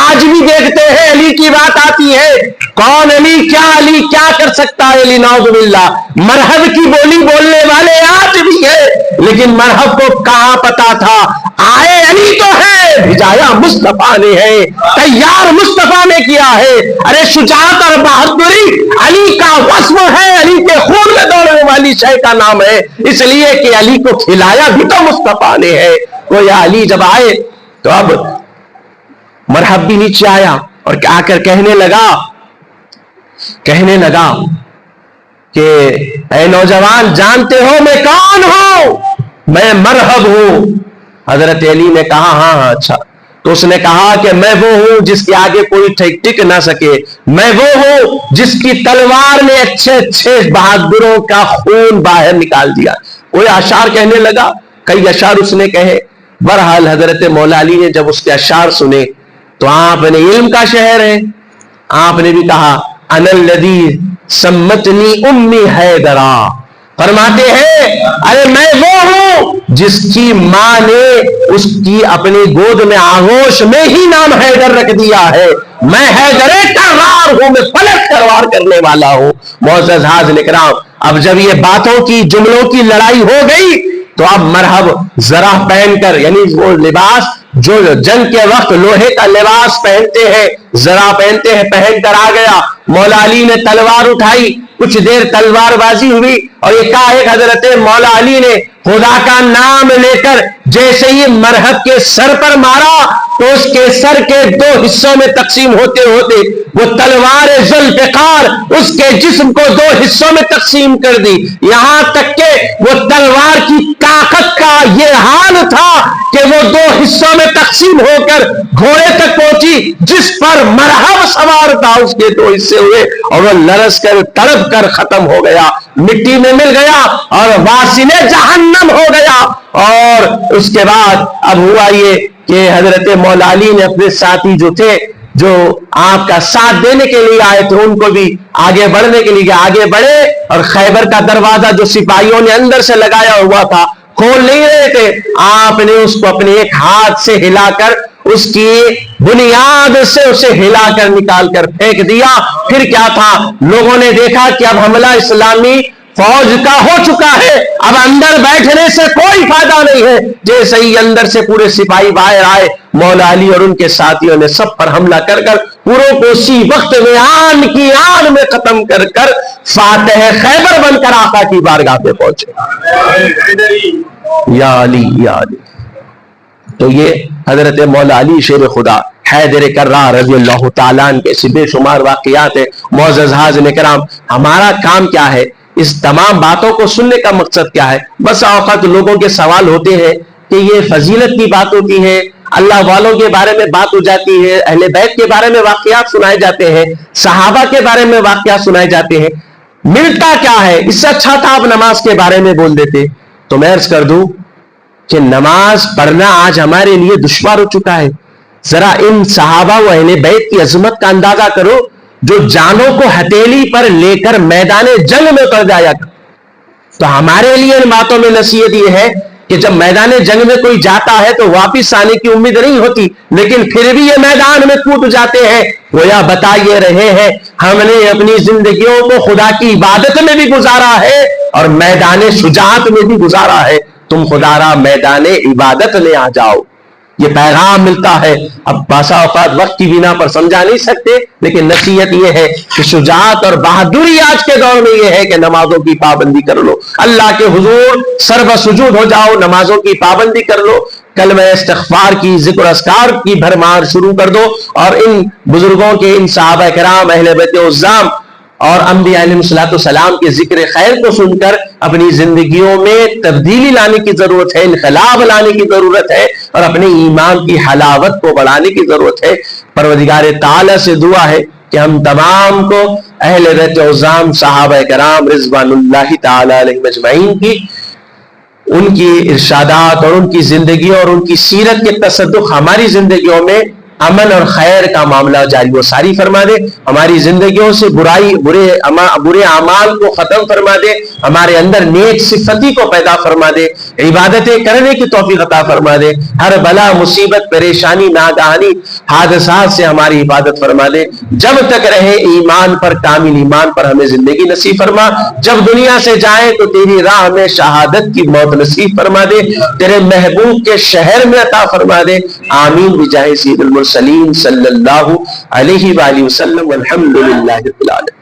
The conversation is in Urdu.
آج بھی دیکھتے ہیں علی کی بات آتی ہے، کون علی کیا کر سکتا ہے، علی نعوذ باللہ، مرحب کی بولی بولنے والے آج بھی ہے، لیکن مرحب کو کہاں پتا تھا آئے علی تو ہے، بھجایا مصطفیٰ نے ہے، تیار مصطفیٰ نے کیا ہے۔ ارے شجاعت اور بہادری علی کا وصف ہے، علی کے خون میں دوڑنے والی شے کا نام ہے، اس لیے کہ علی کو کھلایا بھی تو مصطفیٰ نے ہے۔ گویا علی جب آئے تو اب مرحب بھی نیچے آیا اور آ کر کہنے لگا کہ اے نوجوان، جانتے ہو میں کون ہوں؟ میں مرحب ہوں۔ حضرت علی نے کہا ہاں اچھا۔ تو اس نے کہا کہ میں وہ ہوں جس کے آگے کوئی ٹک نہ سکے، میں وہ ہوں جس کی تلوار نے اچھے بہادروں کا خون باہر نکال دیا۔ کوئی اشعار کہنے لگا، کئی اشعار اس نے کہے۔ بہرحال حضرت مولا علی نے جب اس کے اشعار سنے تو آپ نے علم کا شہر ہے، آپ نے بھی کہا انا الذی سمتنی امی حیدرا، فرماتے ہیں ارے میں وہ ہوں جس کی ماں نے اس کی اپنی گود میں آغوش میں ہی نام حیدر رکھ دیا ہے، میں حیدر کرار ہوں، میں پلٹ کروار کرنے والا ہوں۔ معزز حاضرین کرام، اب جب یہ باتوں کی جملوں کی لڑائی ہو گئی تو اب مرحب ذرا پہن کر، یعنی وہ لباس جو جنگ کے وقت لوہے کا لباس پہنتے ہیں، ذرا پہنتے ہیں، پہن کر آ گیا۔ مولا علی نے تلوار اٹھائی، کچھ دیر تلوار بازی ہوئی اور ایک حضرت مولا علی نے خدا کا نام لے کر جیسے ہی مرحب کے سر پر مارا تو اس کے سر کے دو حصوں میں تقسیم ہوتے ہوتے وہ تلوار ذوالفقار اس کے جسم کو دو حصوں میں تقسیم کر دی، یہاں تک کہ وہ تلوار کی طاقت کا یہ حال تھا کہ وہ دو حصوں میں تقسیم ہو کر گھوڑے تک پہنچی، جس پر مرحب سوار تھا اس کے دو حصے ہوئے اور وہ لرز کر تڑپ کر ختم ہو گیا، مٹی میں مل گیا اور واسل جہنم ہو گیا۔ اور اس کے بعد اب ہوا یہ کہ حضرت مولا علی نے اپنے ساتھی جو تھے، جو آپ کا ساتھ دینے کے لیے آئے تھے، ان کو بھی آگے بڑھنے کے لیے آگے بڑھے اور خیبر کا دروازہ جو سپاہیوں نے اندر سے لگایا ہوا تھا کھول نہیں رہے تھے، آپ نے اس کو اپنے ایک ہاتھ سے ہلا کر اس کی بنیاد سے اسے ہلا کر نکال کر پھینک دیا۔ پھر کیا تھا، لوگوں نے دیکھا کہ اب حملہ اسلامی فوج کا ہو چکا ہے، اب اندر بیٹھنے سے کوئی فائدہ نہیں ہے۔ جیسے ہی اندر سے پورے سپاہی باہر آئے، مولا علی اور ان کے ساتھیوں نے سب پر حملہ کر کر پوروں کو اسی وقت میں آن کی آن میں ختم کر کر فاتح خیبر بن کر آقا کی بارگاہ پہ پہنچے۔ یا علی یا علی۔ تو یہ حضرت مولا علی شیر خدا حیدر کرار رضی اللہ تعالیٰ عنہ کے ایسے بے شمار واقعات ہیں۔ معزز حاضرین کرام، ہمارا کام کیا ہے؟ اس تمام باتوں کو سننے کا مقصد کیا ہے؟ بس اوقات لوگوں کے سوال ہوتے ہیں کہ یہ فضیلت کی بات ہوتی ہے، اللہ والوں کے بارے میں بات ہو جاتی ہے، اہل بیت کے بارے میں واقعات سنائے جاتے ہیں، صحابہ کے بارے میں واقعات سنائے جاتے ہیں، ملتا کیا ہے؟ اس سے اچھا تھا آپ نماز کے بارے میں بول دیتے۔ تو میں عرض کر دوں کہ نماز پڑھنا آج ہمارے لیے دشوار ہو چکا ہے۔ ذرا ان صحابہ و اہل بیت کی عظمت کا اندازہ کرو جو جانوں کو ہتھیلی پر لے کر میدان جنگ میں اتر جایا۔ تو ہمارے لیے ان باتوں میں نصیحت یہ ہے کہ جب میدان جنگ میں کوئی جاتا ہے تو واپس آنے کی امید نہیں ہوتی، لیکن پھر بھی یہ میدان میں کود جاتے ہیں۔ گویا بتا یہ رہے ہیں ہم نے اپنی زندگیوں کو خدا کی عبادت میں بھی گزارا ہے اور میدان شجاعت میں بھی گزارا ہے، تم خدا را میدان عبادت لے آ جاؤ۔ یہ پیغام ملتا ہے۔ اب باسا اوقات وقت کی بنا پر سمجھا نہیں سکتے، لیکن نصیحت یہ ہے کہ شجاعت اور بہادری آج کے دور میں یہ ہے کہ نمازوں کی پابندی کر لو، اللہ کے حضور سرب سجود ہو جاؤ، نمازوں کی پابندی کر لو، کلمہ استغفار کی ذکر اذکار کی بھرمار شروع کر دو، اور ان بزرگوں کے، ان صحابہ کرام، اہل بیت عظام اور انبیاء علیہ السلام کے ذکر خیر کو سن کر اپنی زندگیوں میں تبدیلی لانے کی ضرورت ہے، انقلاب لانے کی ضرورت ہے، اور اپنے ایمان کی حلاوت کو بڑھانے کی ضرورت ہے۔ پروردگار تعالی سے دعا ہے کہ ہم تمام کو اہل بیت عظام صحابہ کرام رضوان اللہ تعالی علیہم اجمعین کی ان کی ارشادات اور ان کی زندگیوں اور ان کی سیرت کے تصدق ہماری زندگیوں میں امن اور خیر کا معاملہ جاری و ساری فرما دے، ہماری زندگیوں سے برے اعمال کو ختم فرما دے، ہمارے اندر نیک صفتی کو پیدا فرما دے، عبادتیں کرنے کی توفیق عطا فرما دے، ہر بلا مصیبت پریشانی ناگہانی حادثات سے ہماری حفاظت فرما دے، جب تک رہے ایمان پر، کامل ایمان پر ہمیں زندگی نصیب فرما، جب دنیا سے جائیں تو تیری راہ میں شہادت کی موت نصیب فرما دے، تیرے محبوب کے شہر میں عطا فرما دے، آمین بجاہ سید المرسلین صلی اللہ علیہ وآلہ وسلم، والحمد للہ رب العالمین۔